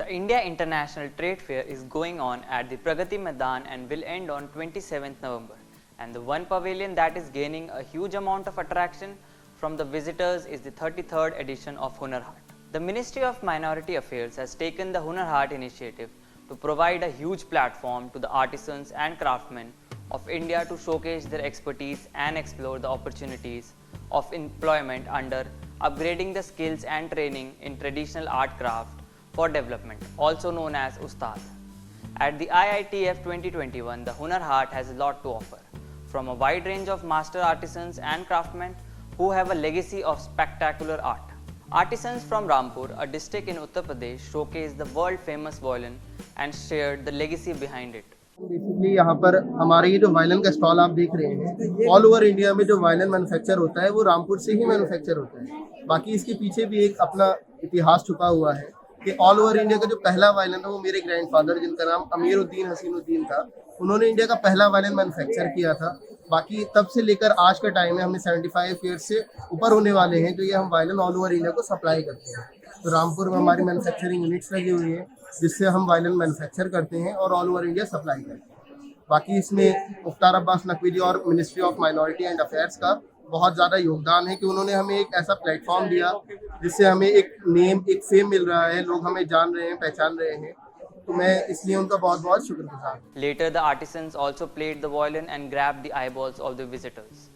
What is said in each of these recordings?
The India International Trade Fair is going on at the Pragati Maidan and will end on 27th November. And the one pavilion that is gaining a huge amount of attraction from the visitors is the 33rd edition of Hunar Haat. The Ministry of Minority Affairs has taken the Hunar Haat initiative to provide a huge platform to the artisans and craftsmen of India to showcase their expertise and explore the opportunities of employment under upgrading the skills and training in traditional art craft for development, also known as Ustad. At the IITF 2021, the Hunar Haat has a lot to offer, from a wide range of master artisans and craftsmen who have a legacy of spectacular art. Artisans from Rampur, a district in Uttar Pradesh, showcased the world-famous violin and shared the legacy behind it. Basically यहाँ पर हमारे ये जो violin का stall आप देख रहे हैं, ऑल ओवर इंडिया में जो वायलिन मैन्युफैक्चर होता है वो रामपुर से ही मैन्युफैक्चर होता है। बाकी इसके पीछे भी एक अपना इतिहास छुपा हुआ है कि ऑल ओवर इंडिया का जो पहला वायलिन था वो मेरे ग्रैंडफादर, जिनका नाम अमीरुद्दीन हसीनुद्दीन था, उन्होंने इंडिया का पहला वायलिन मैन्युफैक्चर किया था। बाकी तब से लेकर आज का टाइम है, हमें 75 ईयर्स से ऊपर होने वाले हैं जो ये हम वायलिन ऑल ओवर इंडिया को सप्लाई करते हैं। तो रामपुर में हमारी मैन्युफैक्चरिंग यूनिट्स लगी हुई है जिससे हम वायलिन मैन्युफैक्चर करते हैं और ऑल ओवर इंडिया सप्लाई करते हैं। बाकी इसमें मुख्तार अब्बास नकवी जी और ministry of minority and affairs का बहुत ज़्यादा योगदान है कि उन्होंने हमें एक ऐसा प्लेटफॉर्म दिया जिससे हमें एक नेम, एक फेम मिल रहा है, लोग हमें जान रहे हैं, पहचान रहे हैं। तो मैं इसलिए उनका बहुत बहुत शुक्रगुजार हूँ। Later, the artisans also played the violin and grabbed the eyeballs of the visitors.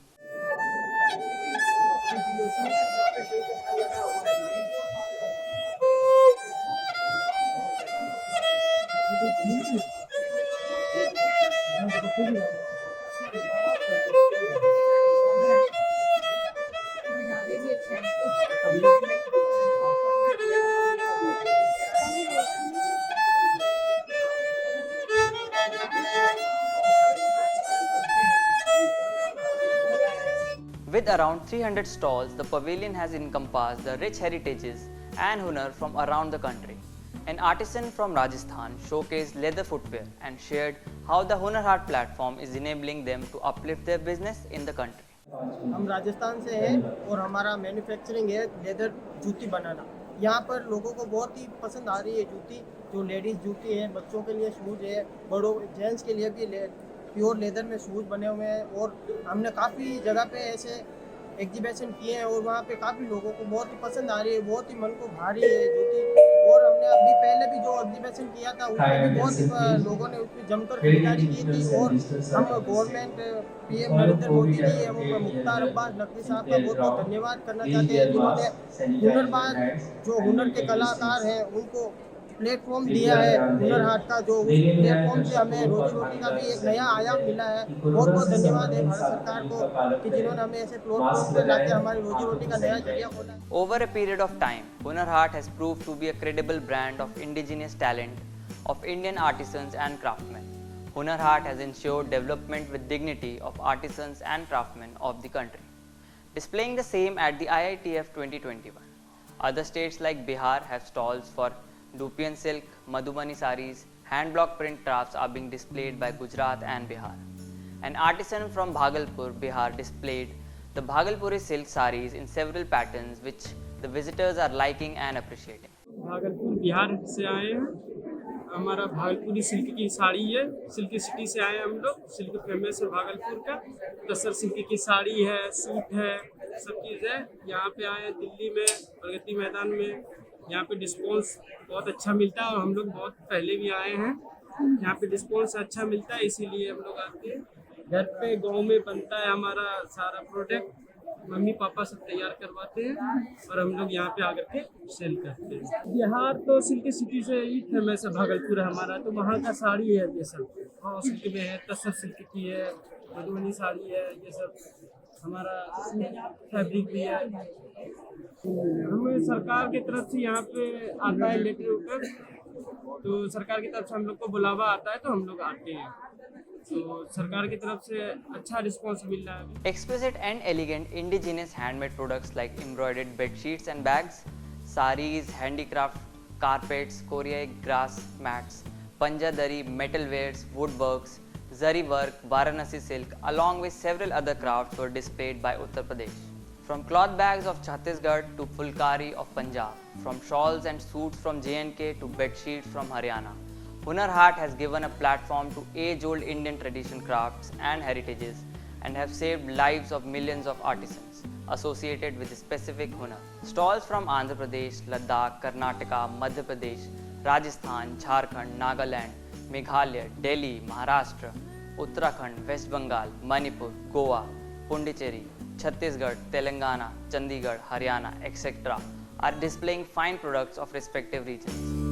With around 300 stalls, the pavilion has encompassed the rich heritages and hunar from around the country. An artisan from Rajasthan showcased leather footwear and shared how the Hunar Haat platform is enabling them to uplift their business in the country. हम राजस्थान से हैं और हमारा manufacturing है leather जूती बनाना। यहाँ पर लोगों को बहुत ही पसंद आ रही है जूती, जो लेडीज़ जूती है, बच्चों के लिए शूज़ है, बड़ों जेंट्स के लिए भी प्योर लेदर में शूज़ बने हुए हैं। और हमने काफ़ी जगह पे ऐसे एग्जीबिशन किए हैं और वहाँ पे काफ़ी लोगों को बहुत ही पसंद आ रही है, बहुत ही मन को भा रही है जूती। और हमने अभी पहले भी जो एग्जीबिशन किया था उसमें भी बहुत लोगों ने उसमें जमकर खरीदारी की थी। और हम गवर्नमेंट PM नरेंद्र मोदी जी एवं मुख्तार अब्बास नकवी साहब का बहुत बहुत धन्यवाद करना चाहते हैं जिन्होंने हुनरबाज जो हुनर के कलाकार हैं उनको प्लेटफॉर्म दिया है हुनर हाट का, जो उस प्लेटफॉर्म से हमें रोजी रोटी का भी एक नया आयाम मिला है। बहुत बहुत धन्यवाद है भारत सरकार को कि जिन्होंने हमें ऐसे प्लेटफॉर्म पे लाके हमारी रोजी रोटी का नया जरिया खोला है। Over a period of time, Hunar Haat has proved to be a credible brand of indigenous talent of Indian artisans and craftsmen. Hunar Haat has ensured development with dignity of artisans and craftsmen of the country, displaying the same at the IITF 2021. Other states like Bihar have stalls for Dupian silk, Madhubani saris, hand block print crafts are being displayed by Gujarat and Bihar. An artisan from Bhagalpur, Bihar displayed the Bhagalpuri silk saris in several patterns which the visitors are liking and appreciating. Bhagalpur Bihar से आए हैं, हमारा भागलपुरी silk की साड़ी है, silk city से आए हैं हम लोग। सिल्क फेमस है भागलपुर का, तसर सिल्क की साड़ी है, सूट है, सब चीज़ है। यहाँ पे आए हैं दिल्ली में प्रगति मैदान में, यहाँ पे डिस्काउंट्स बहुत अच्छा मिलता है और हम लोग बहुत पहले भी आए हैं। यहाँ पे डिस्काउंट्स अच्छा मिलता है इसीलिए हम लोग आते हैं। घर पे गांव में बनता है हमारा सारा प्रोडक्ट, मम्मी पापा सब तैयार करवाते हैं और हम लोग यहाँ पे आकर के सेल करते हैं। बिहार तो सिल्क सिटी से ही फेमस है, भागलपुर है हमारा, तो वहाँ का साड़ी है ये सब, हाँ सिल्क में है, तसर सिल्क की है, मधुबनी साड़ी है, ये सब हमारा फैब्रिक भी है। हमें सरकार की तरफ से यहाँ पे आता है लेटर उटर, तो सरकार की तरफ से हम लोग को बुलावा आता है तो हम लोग आते हैं, तो सरकार की तरफ से अच्छा रिस्पांस मिल रहा है। Exquisite and elegant indigenous handmade products like embroidered bed sheets and bags, saris, handicraft carpets, Korea grass mats, panjadari, metalwares, woodworks, zari work, Varanasi silk, along with several other crafts were displayed by Uttar Pradesh. From cloth bags of Chhattisgarh to Fulkari of Punjab, from shawls and suits from J&K to bed sheets from Haryana, Hunar Haat has given a platform to age-old Indian tradition crafts and heritages and have saved lives of millions of artisans associated with specific hunar. Stalls from Andhra Pradesh, Ladakh, Karnataka, Madhya Pradesh, Rajasthan, Jharkhand, Nagaland, Meghalaya, Delhi, Maharashtra, Uttarakhand, West Bengal, Manipur, Goa, Pondicherry, Chhattisgarh, Telangana, Chandigarh, Haryana, etc. are displaying fine products of respective regions.